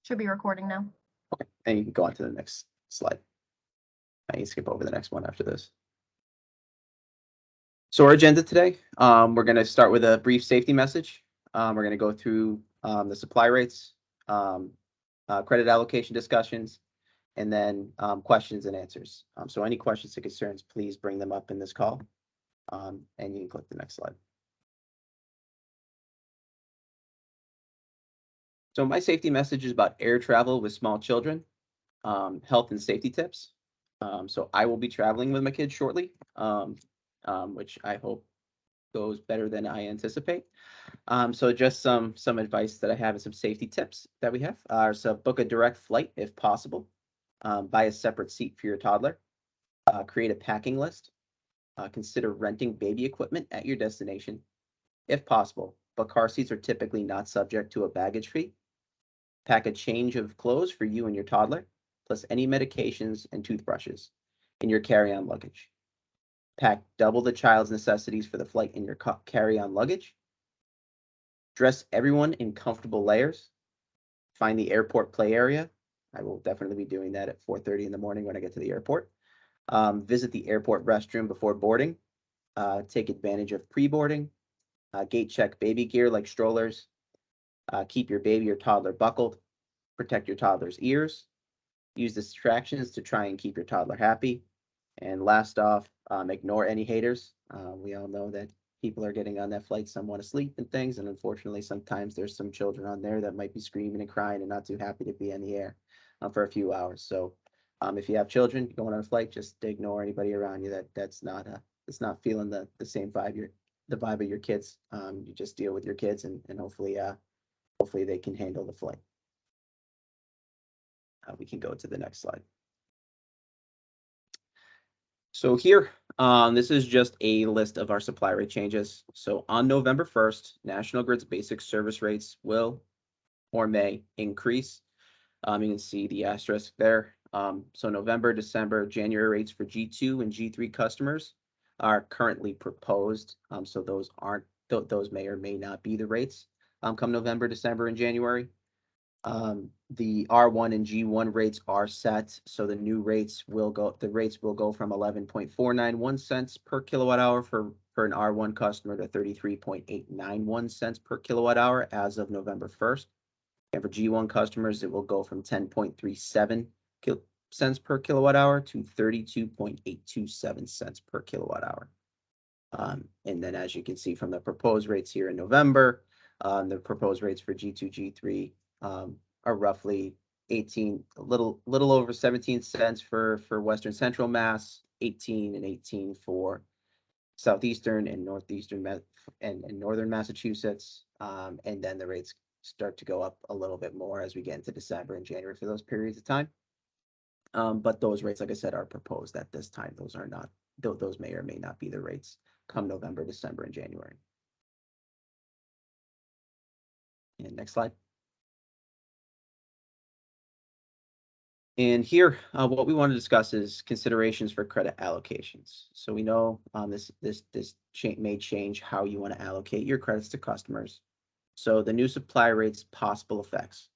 Should be recording now. Okay, and you can go on to the next slide. I can skip over the next one after this. So our agenda today, we're going to start with a brief safety message. We're going to go through the supply rates, credit allocation discussions, and then questions and answers. So any questions or concerns, please bring them up in this call. And you can click the next slide. So my safety message is about air travel with small children, health and safety tips. So I will be traveling with my kids shortly, which I hope goes better than I anticipate. So just some advice that I have and some safety tips that we have are: so book a direct flight if possible, buy a separate seat for your toddler, create a packing list, consider renting baby equipment at your destination if possible, but car seats are typically not subject to a baggage fee. Pack a change of clothes for you and your toddler, plus any medications and toothbrushes in your carry-on luggage. Pack double the child's necessities for the flight in your carry-on luggage. Dress everyone in comfortable layers. Find the airport play area. I will definitely be doing that at 4:30 in the morning when I get to the airport. Visit the airport restroom before boarding. Take advantage of pre-boarding. Gate check baby gear like strollers. Keep your baby or toddler buckled. Protect your toddler's ears. Use distractions to try and keep your toddler happy. And last off, ignore any haters. We all know that people are getting on that flight, some want to sleep and things. And unfortunately, sometimes there's some children on there that might be screaming and crying and not too happy to be in the air for a few hours. So if you have children going on a flight, just ignore anybody around you that's not feeling the same vibe, the vibe of your kids. You just deal with your kids and hopefully they can handle the flight. We can go to the next slide. So here, this is just a list of our supply rate changes. So on November 1st, National Grid's basic service rates will or may increase. You can see the asterisk there. So November, December, January rates for G2 and G3 customers are currently proposed. So those aren't, those may or may not be the rates come November, December, and January. The R1 and G1 rates are set, so the new rates will go, from 11.491 cents per kilowatt hour for an R1 customer to 33.891 cents per kilowatt hour as of November 1st. And for G1 customers, it will go from 10.37 cents per kilowatt hour to 32.827 cents per kilowatt hour. And then as you can see from the proposed rates here in November, the proposed rates for G2, G3 are roughly a little over 17 cents for Western Central Mass, 18 and 18 for Southeastern and Northeastern and Northern Massachusetts. And then the rates start to go up a little bit more as we get into December and January for those periods of time. But those rates, like I said, are proposed at this time. Those are not, those may or may not be the rates come November, December, and January. And next slide. And here, what we want to discuss is considerations for credit allocations. So we know this may change how you want to allocate your credits to customers. So the new supply rates possible effects.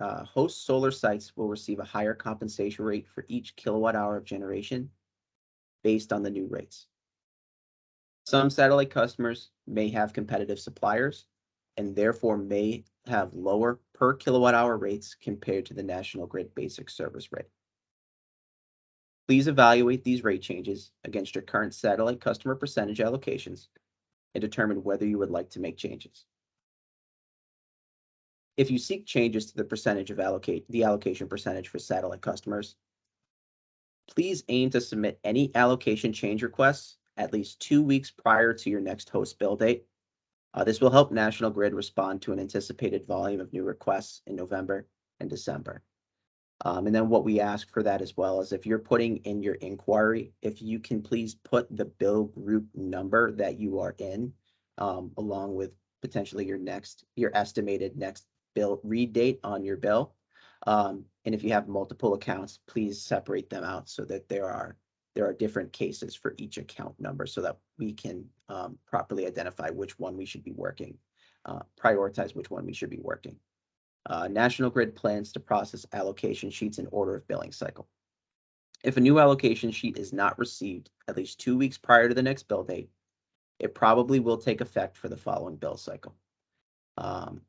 Host solar sites will receive a higher compensation rate for each kilowatt hour of generation based on the new rates. Some satellite customers may have competitive suppliers and therefore may have lower per kilowatt hour rates compared to the National Grid basic service rate. Please evaluate these rate changes against your current satellite customer percentage allocations and determine whether you would like to make changes. If you seek changes to the percentage of the allocation percentage for satellite customers, please aim to submit any allocation change requests at least 2 weeks prior to your next host bill date. This will help National Grid respond to an anticipated volume of new requests in November and December. And then what we ask for that as well is if you're putting in your inquiry, if you can please put the bill group number that you are in, along with potentially your estimated next bill read date on your bill. And if you have multiple accounts, please separate them out so that there are different cases for each account number so that we can properly identify which one we should be working, prioritize which one we should be working. National Grid plans to process allocation sheets in order of billing cycle. If a new allocation sheet is not received at least 2 weeks prior to the next bill date, it probably will take effect for the following bill cycle.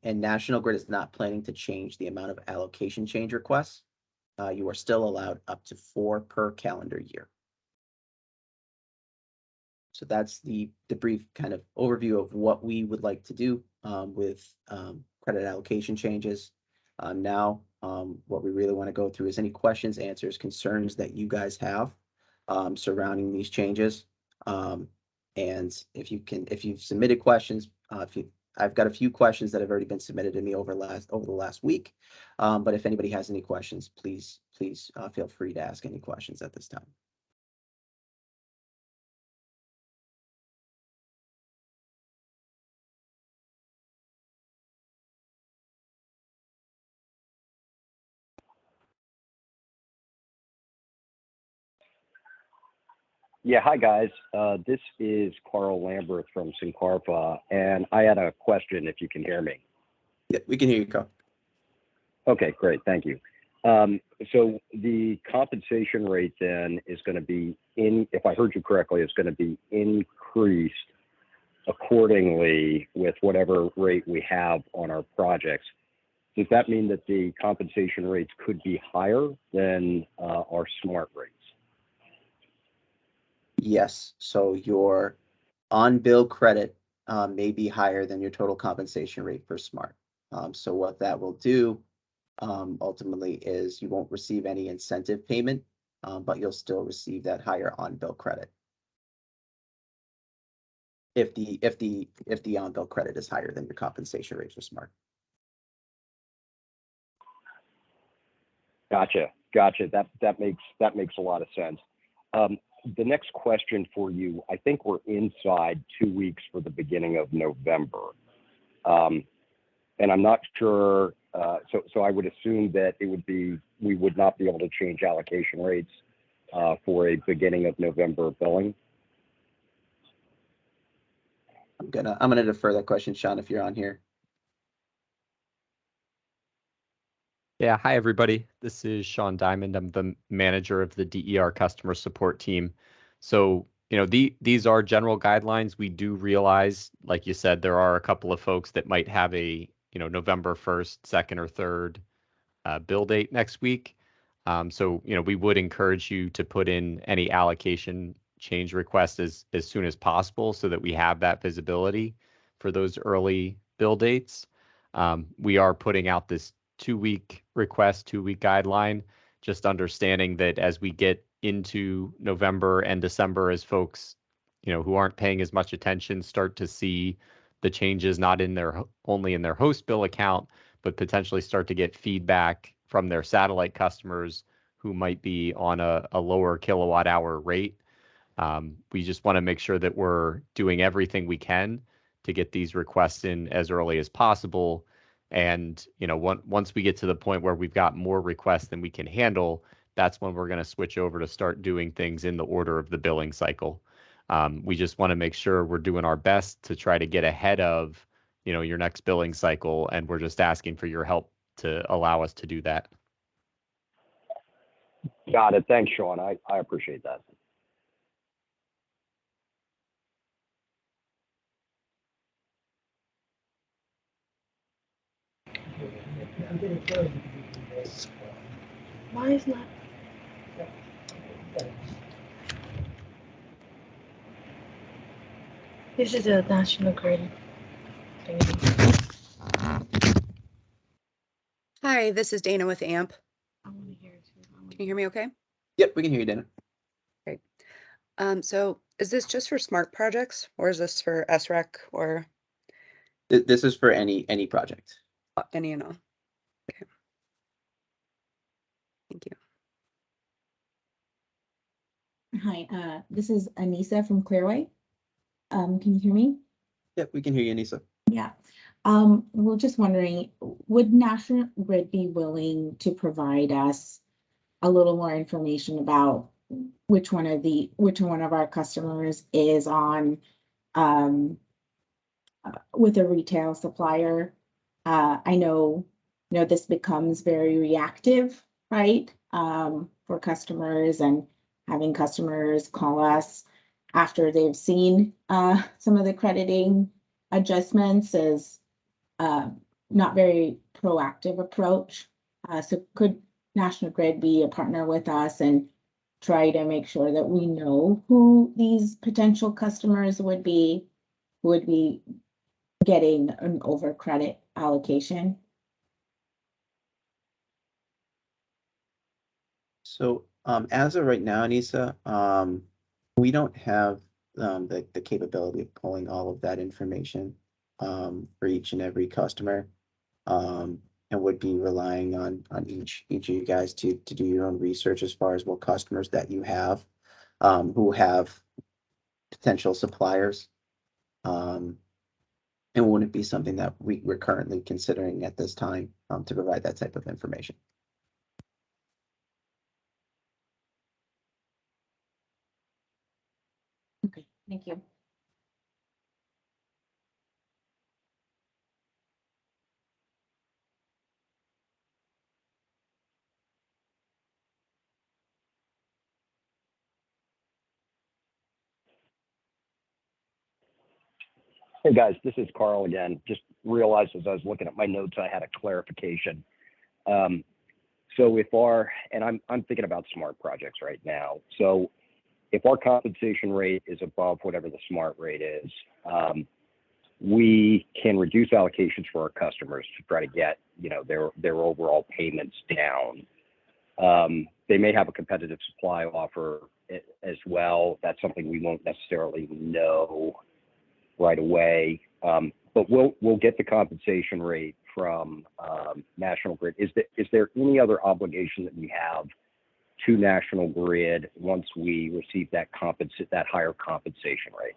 And National Grid is not planning to change the amount of allocation change requests. You are still allowed up to 4 per calendar year. So that's the brief kind of overview of what we would like to do with credit allocation changes. Now, what we really want to go through is any questions, answers, concerns that you guys have surrounding these changes. And if you've submitted questions, I've got a few questions that have already been submitted to me over the last week. But if anybody has any questions, please feel free to ask any questions at this time. Yeah, hi guys. This is Carl Lambert from Sincarfa, and I had a question if you can hear me. Yeah, we can hear you, Carl. Okay, great, thank you. So the compensation rate then is going to be, if I heard you correctly, it's going to be increased accordingly with whatever rate we have on our projects. Does that mean that the compensation rates could be higher than our SMART rates? Yes, so your on-bill credit may be higher than your total compensation rate for SMART. So what that will do ultimately is you won't receive any incentive payment, but you'll still receive that higher on-bill credit. If the on-bill credit is higher than your compensation rate for SMART. Gotcha. That makes a lot of sense. The next question for you, I think we're inside 2 weeks for the beginning of November. And I'm not sure, so I would assume that we would not be able to change allocation rates for a beginning of November billing. I'm gonna defer that question, Sean, if you're on here. Yeah, hi everybody. This is Sean Diamond. I'm the manager of the DER customer support team. So, these are general guidelines. We do realize, like you said, there are a couple of folks that might have a, November 1st, 2nd, or 3rd bill date next week. So, we would encourage you to put in any allocation change requests as soon as possible so that we have that visibility for those early bill dates. We are putting out this 2-week request, 2-week guideline, just understanding that as we get into November and December, as folks, who aren't paying as much attention start to see the changes not only in their host bill account, but potentially start to get feedback from their satellite customers who might be on a lower kilowatt hour rate. We just want to make sure that we're doing everything we can to get these requests in as early as possible. And, once we get to the point where we've got more requests than we can handle, that's when we're going to switch over to start doing things in the order of the billing cycle. We just want to make sure we're doing our best to try to get ahead of, your next billing cycle. And we're just asking for your help to allow us to do that. Got it. Thanks, Sean. I appreciate that. Why is not? This is a National Grid thing. Hi, this is Dana with AMP. I want to hear it too. Can you hear me okay? Yep, we can hear you, Dana. Great. So is this just for SMART projects or is this for SREC or This is for any project. any and all? Okay. Thank you. Hi, this is Anissa from Clearway. Can you hear me? Yep, we can hear you, Anissa. Yeah. We're just wondering, would National Grid be willing to provide us a little more information about which one of our customers is on with a retail supplier? I know this becomes very reactive, right? For customers, and having customers call us after they've seen some of the crediting adjustments is not very proactive approach. So could National Grid be a partner with us and try to make sure that we know who these potential customers would be getting an over credit allocation? So as of right now, Anissa, we don't have the capability of pulling all of that information for each and every customer, and would be relying on each of you guys to do your own research as far as what customers that you have who have potential suppliers. And wouldn't be something that we're currently considering at this time to provide that type of information. Okay, thank you. Hey guys, this is Carl again. Just realized as I was looking at my notes, I had a clarification. So if I'm thinking about smart projects right now. So if our compensation rate is above whatever the smart rate is, we can reduce allocations for our customers to try to get, their overall payments down. They may have a competitive supply offer as well. That's something we won't necessarily know right away. But we'll get the compensation rate from National Grid. Is there any other obligation that we have to National Grid once we receive that higher compensation rate?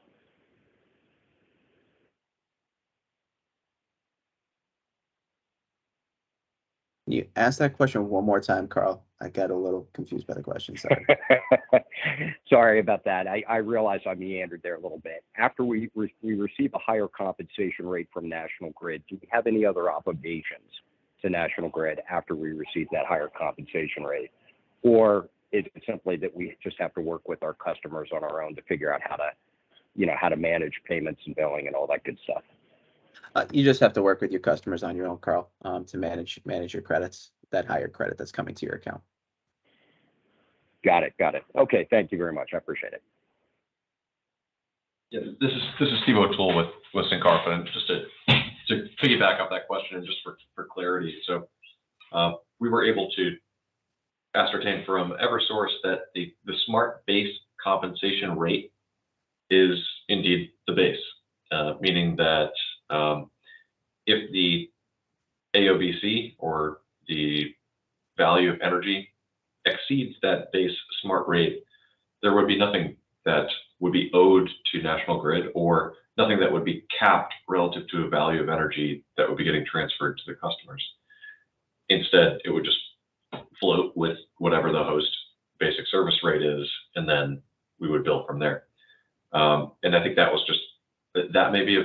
You ask that question one more time, Carl. I got a little confused by the question. Sorry. Sorry about that. I realize I meandered there a little bit. After we receive a higher compensation rate from National Grid, do we have any other obligations to National Grid after we receive that higher compensation rate? Or is it simply that we just have to work with our customers on our own to figure out how to manage payments and billing and all that good stuff? You just have to work with your customers on your own, Carl, to manage your credits, that higher credit that's coming to your account. Got it. Okay, thank you very much. I appreciate it. Yeah, this is Steve O'Toole with Sincarfa, and just to piggyback off that question and just for clarity. So we were able to ascertain from Eversource that the smart base compensation rate is indeed the base, meaning that if the AOBC or the value of energy exceeds that base smart rate, there would be nothing that would be owed to National Grid or nothing that would be capped relative to a value of energy that would be getting transferred to the customers. Instead, it would just float with whatever the host basic service rate is, and then we would bill from there. And I think that was just, that may be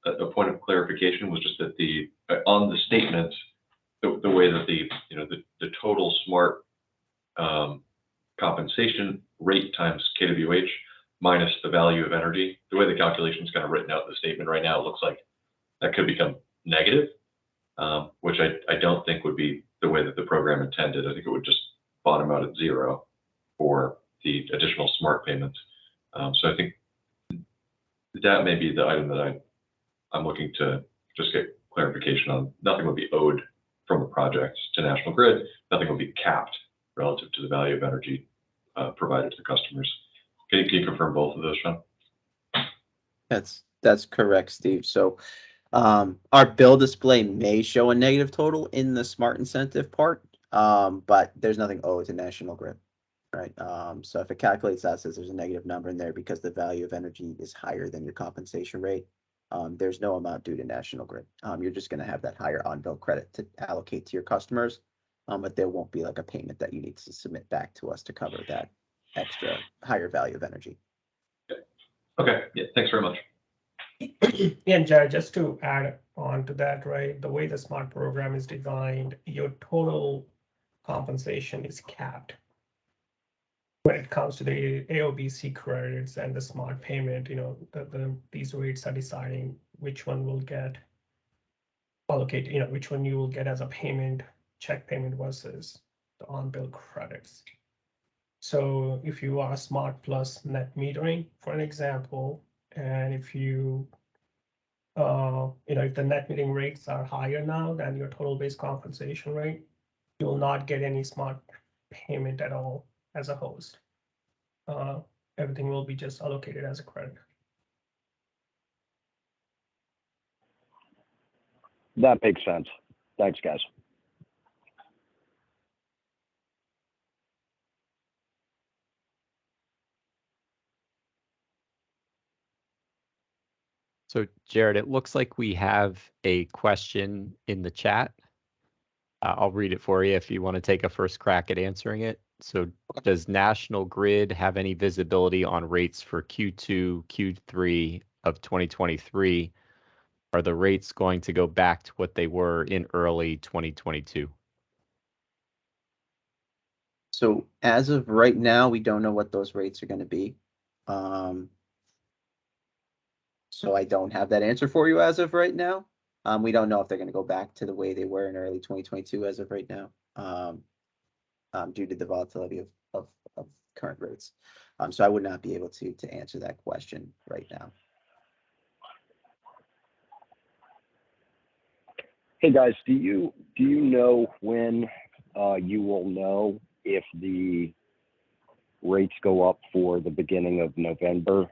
a point of clarification, was just that on the statement, the way that the total smart compensation rate times kWh minus the value of energy, the way the calculation is kind of written out in the statement right now, it looks like that could become negative, which I don't think would be the way that the program intended. I think it would just bottom out at zero for the additional smart payments. So I think that may be the item that I'm looking to just get clarification on. Nothing would be owed from the project to National Grid. Nothing will be capped relative to the value of energy provided to the customers. Can you confirm both of those, Sean? That's correct, Steve. So our bill display may show a negative total in the smart incentive part, but there's nothing owed to National Grid, right? So if it calculates that, says there's a negative number in there because the value of energy is higher than your compensation rate, there's no amount due to National Grid. You're just going to have that higher on-bill credit to allocate to your customers, but there won't be like a payment that you need to submit back to us to cover that extra higher value of energy. Okay, yeah, thanks very much. And Jared, just to add on to that, right? The way the SMART program is designed, your total compensation is capped. When it comes to the AOBC credits and the SMART payment, these rates are deciding which one will get allocated, which one you will get as a payment, check payment versus the on-bill credits. So if you are Smart Plus net metering, for an example, and if you, if the net metering rates are higher now than your total base compensation rate, you will not get any smart payment at all as a host. Everything will be just allocated as a credit. That makes sense. Thanks, guys. So Jared, it looks like we have a question in the chat. I'll read it for you if you want to take a first crack at answering it. So does National Grid have any visibility on rates for Q2, Q3 of 2023? Are the rates going to go back to what they were in early 2022? So as of right now, we don't know what those rates are going to be. So I don't have that answer for you as of right now. We don't know if they're going to go back to the way they were in early 2022 as of right now, due to the volatility of current rates. So I would not be able to answer that question right now. Hey guys, do you know when you will know if the rates go up for the beginning of November?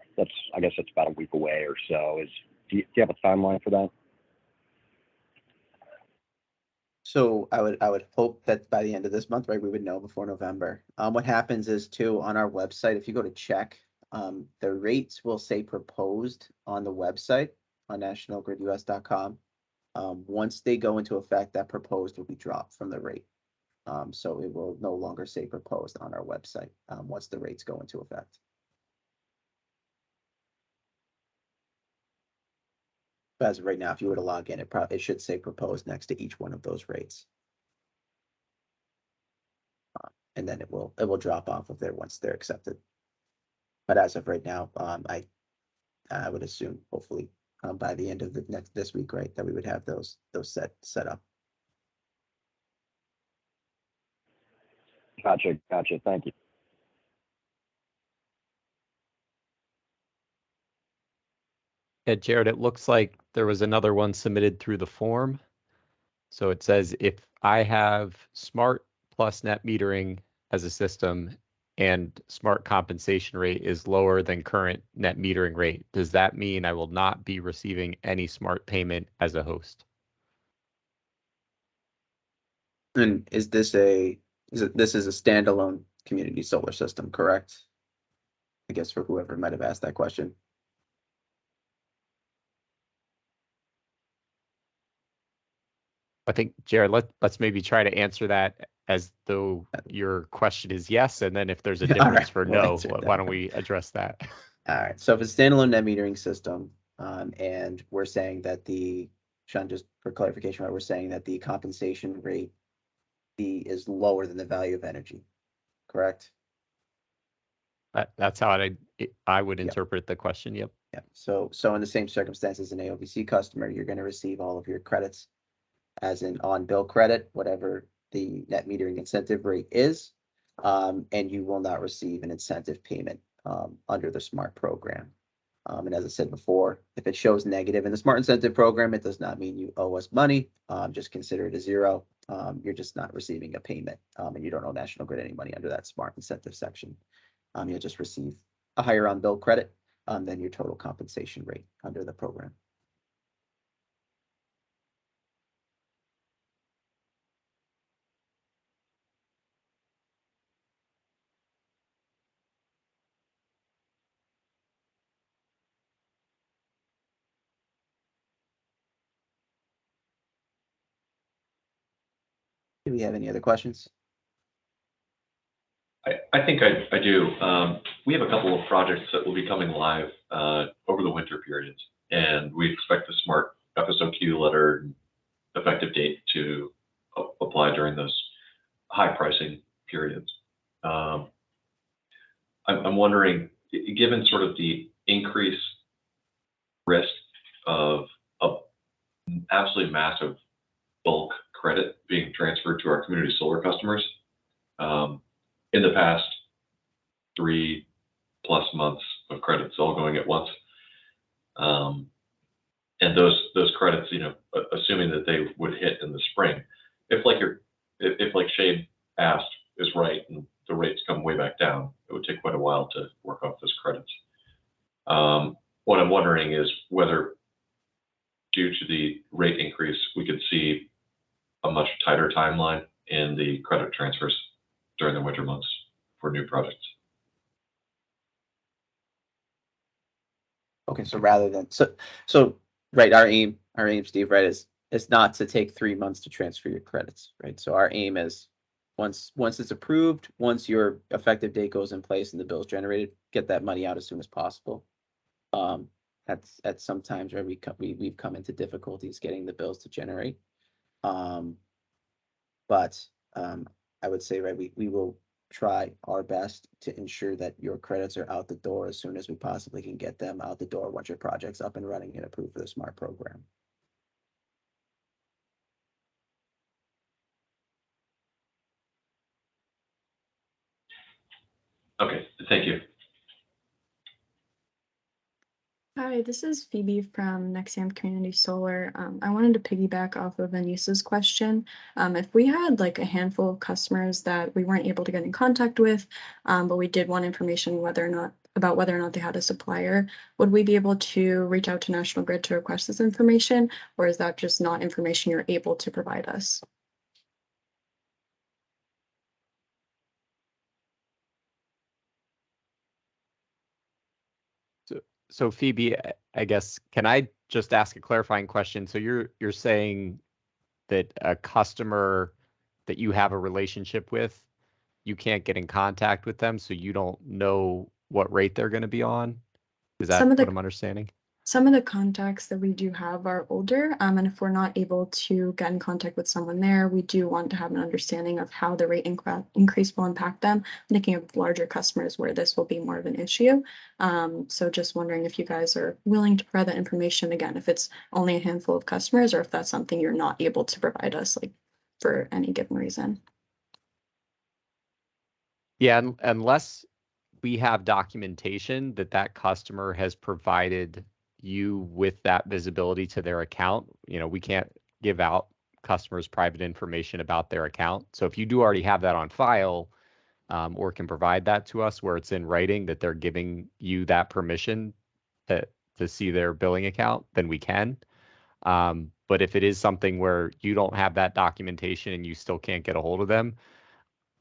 I guess that's about a week away or so. Do you have a timeline for that? So I would hope that by the end of this month, right, we would know before November. What happens is too, on our website, if you go to check, the rates will say proposed on the website on nationalgridus.com. Once they go into effect, that proposed will be dropped from the rate. So it will no longer say proposed on our website once the rates go into effect. But as of right now, if you were to log in, it should say proposed next to each one of those rates. And then it will drop off of there once they're accepted. But as of right now, I would assume hopefully by the end of this week, right, that we would have those set up. Gotcha. Thank you. Yeah, Jared, it looks like there was another one submitted through the form. So it says if I have Smart Plus net metering as a system and smart compensation rate is lower than current net metering rate, does that mean I will not be receiving any smart payment as a host? And this is a standalone community solar system, correct? I guess for whoever might have asked that question. I think, Jared, let's maybe try to answer that as though your question is yes, and then if there's a difference for no, why don't we address that? All right, so if it's a standalone net metering system, and we're saying that Sean, just for clarification, right, we're saying that the compensation rate is lower than the value of energy, correct? That's how I would interpret the question. Yep. Yeah. So in the same circumstances, an AOBC customer, you're going to receive all of your credits as an on-bill credit, whatever the net metering incentive rate is, and you will not receive an incentive payment under the SMART program. And as I said before, if it shows negative in the SMART incentive program, it does not mean you owe us money. Just consider it a zero. You're just not receiving a payment, and you don't owe National Grid any money under that SMART incentive section. You'll just receive a higher on-bill credit than your total compensation rate under the program. Do we have any other questions? I think I do. We have a couple of projects that will be coming live over the winter periods, and we expect the smart FSOQ letter, effective date to apply during those high pricing periods. I'm wondering, given sort of the increased risk of absolutely massive bulk credit being transferred to our community solar customers, in the past 3+ months of credits all going at once, and those credits, assuming that they would hit in the spring, if like Shade asked is right and the rates come way back down, it would take quite a while to work off those credits. What I'm wondering is whether, due to the rate increase, we could see a much tighter timeline in the credit transfers during the winter months for new projects. Okay, so rather than so right, our aim, Steve, right, is not to take 3 months to transfer your credits, right? So our aim is once it's approved, once your effective date goes in place and the bill's generated, get that money out as soon as possible. That's sometimes where we've come into difficulties getting the bills to generate. But I would say, right, we will try our best to ensure that your credits are out the door as soon as we possibly can get them out the door once your project's up and running and approved for the SMART program. Okay, thank you. Hi, this is Phoebe from Nexium Community Solar. I wanted to piggyback off of Anissa's question. If we had like a handful of customers that we weren't able to get in contact with, but we did want information whether or not they had a supplier, would we be able to reach out to National Grid to request this information, or is that just not information you're able to provide us? So Phoebe, I guess, can I just ask a clarifying question? So you're saying that a customer that you have a relationship with, you can't get in contact with them, so you don't know what rate they're going to be on? Is that what I'm understanding? Some of the contacts that we do have are older, and if we're not able to get in contact with someone there, we do want to have an understanding of how the rate increase will impact them, thinking of larger customers where this will be more of an issue. So just wondering if you guys are willing to provide that information, again, if it's only a handful of customers, or if that's something you're not able to provide us, like, for any given reason. Yeah, unless we have documentation that customer has provided you with that visibility to their account, we can't give out customers private information about their account. So if you do already have that on file, or can provide that to us where it's in writing that they're giving you that permission to see their billing account, then we can. But if it is something where you don't have that documentation and you still can't get a hold of them,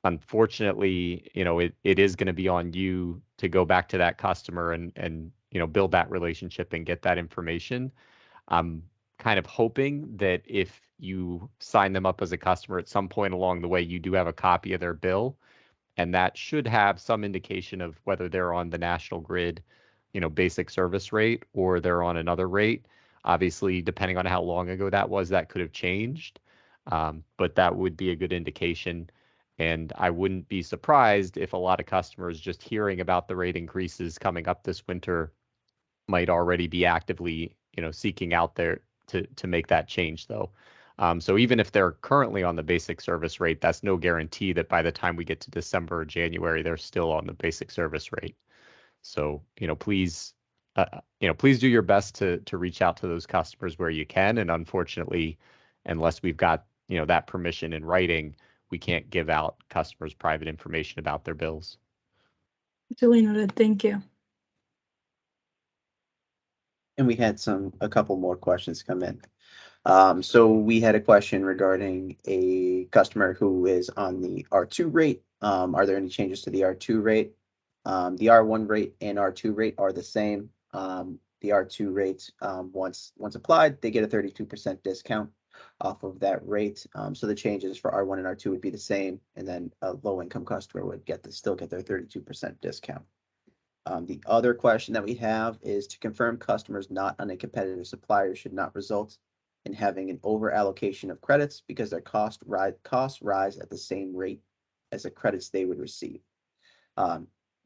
unfortunately, it is going to be on you to go back to that customer and build that relationship and get that information. I'm kind of hoping that if you sign them up as a customer at some point along the way, you do have a copy of their bill, and that should have some indication of whether they're on the National Grid, basic service rate, or they're on another rate. Obviously, depending on how long ago that was, that could have changed, but that would be a good indication. And I wouldn't be surprised if a lot of customers just hearing about the rate increases coming up this winter might already be actively, seeking out there to make that change, though. So even if they're currently on the basic service rate, that's no guarantee that by the time we get to December or January, they're still on the basic service rate. So, please do your best to reach out to those customers where you can. And unfortunately, unless we've got, that permission in writing, we can't give out customers private information about their bills. Duly noted. Thank you. And we had a couple more questions come in. So we had a question regarding a customer who is on the R2 rate. Are there any changes to the R2 rate? The R1 rate and R2 rate are the same. The R2 rate, once applied, they get a 32% discount off of that rate. So the changes for R1 and R2 would be the same, and then a low income customer would still get their 32% discount. The other question that we have is to confirm customers not on a competitive supplier should not result in having an over allocation of credits because their costs rise at the same rate as the credits they would receive.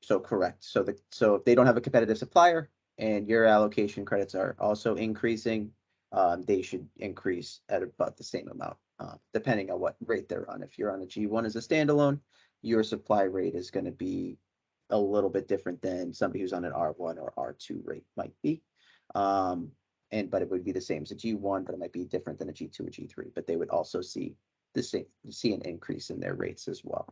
So correct. So if they don't have a competitive supplier and your allocation credits are also increasing, they should increase at about the same amount, depending on what rate they're on. If you're on a G1 as a standalone, your supply rate is going to be a little bit different than somebody who's on an R1 or R2 rate might be. But it would be the same as a G1, but it might be different than a G2 or G3, but they would also see an increase in their rates as well.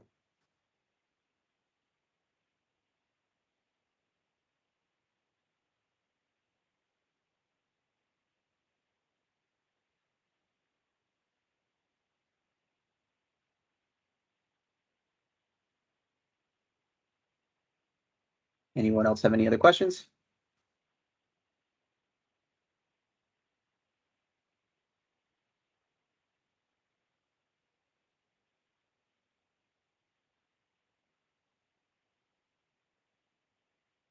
Anyone else have any other questions?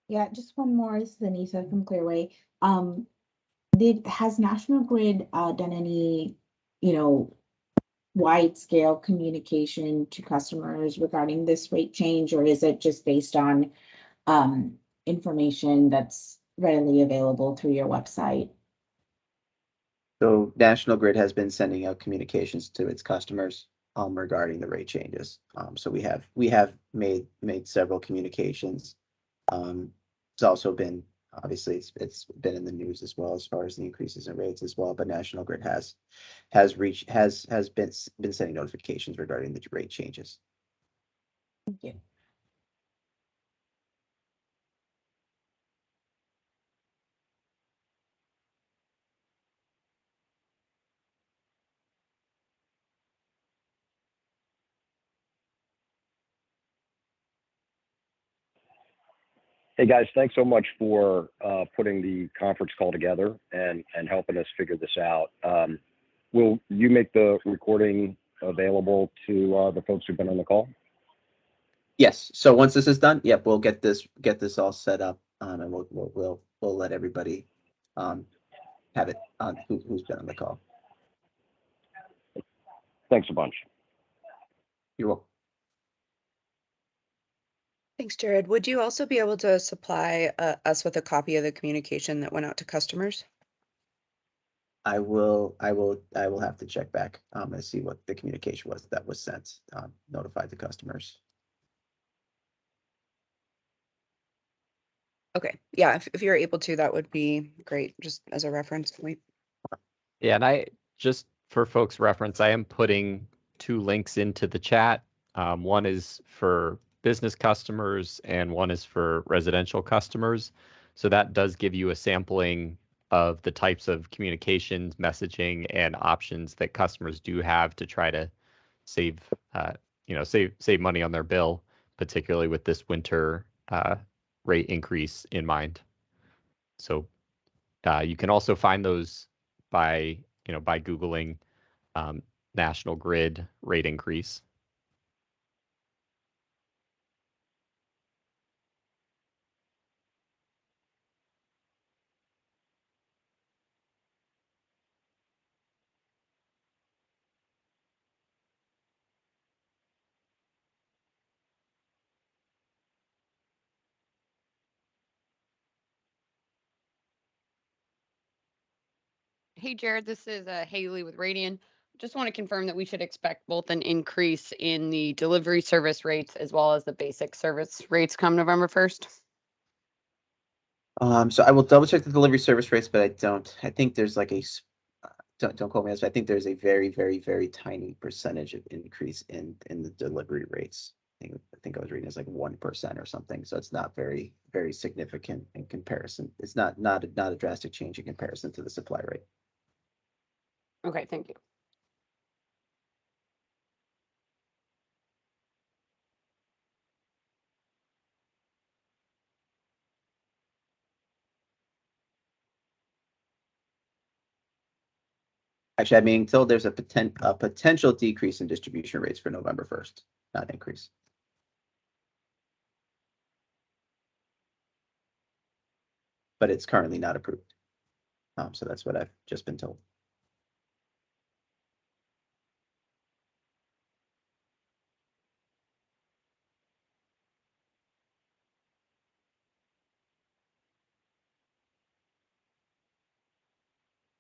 Yeah, just one more. This is Anissa from Clearway. Has National Grid done any, wide scale communication to customers regarding this rate change, or is it just based on information that's readily available through your website? So National Grid has been sending out communications to its customers regarding the rate changes. So we have made several communications. It's also been, obviously, it's been in the news as well as far as the increases in rates as well. But National Grid has been sending notifications regarding the rate changes. Thank you. Hey guys, thanks so much for putting the conference call together and helping us figure this out. Will you make the recording available to the folks who've been on the call? Yes. So once this is done, yep, we'll get this all set up, and we'll let everybody have it on who's been on the call. Thanks a bunch. You're welcome. Thanks, Jared. Would you also be able to supply us with a copy of the communication that went out to customers? I will have to check back and see what the communication was that was sent, notified the customers. Okay, yeah, if you're able to, that would be great, just as a reference point. Yeah, and just for folks' reference, I am putting 2 links into the chat. One is for business customers and one is for residential customers. So that does give you a sampling of the types of communications, messaging, and options that customers do have to try to save money on their bill, particularly with this winter rate increase in mind. So you can also find those by Googling National Grid rate increase. Hey, Jared, this is Haley with Radian. Just want to confirm that we should expect both an increase in the delivery service rates as well as the basic service rates come November 1st. So I will double check the delivery service rates, but I think there's like don't quote me on this, but I think there's a very, very, very tiny percentage of increase in the delivery rates. I think I was reading it's like 1% or something. So it's not very, very significant in comparison. It's not a drastic change in comparison to the supply rate. Okay, thank you. Actually, I mean, until there's a potential decrease in distribution rates for November 1st, not increase. but it's currently not approved. So that's what I've just been told.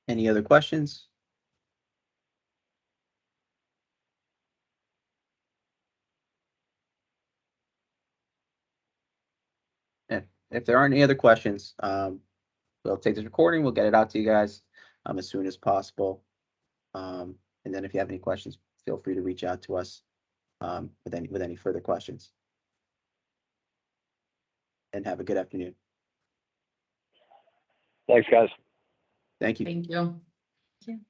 Any other questions? If there aren't any other questions, we'll take this recording, we'll get it out to you guys as soon as possible. And then if you have any questions, feel free to reach out to us with any further questions. And have a good afternoon. Thanks, guys. Thank you. Thank you. Thank you.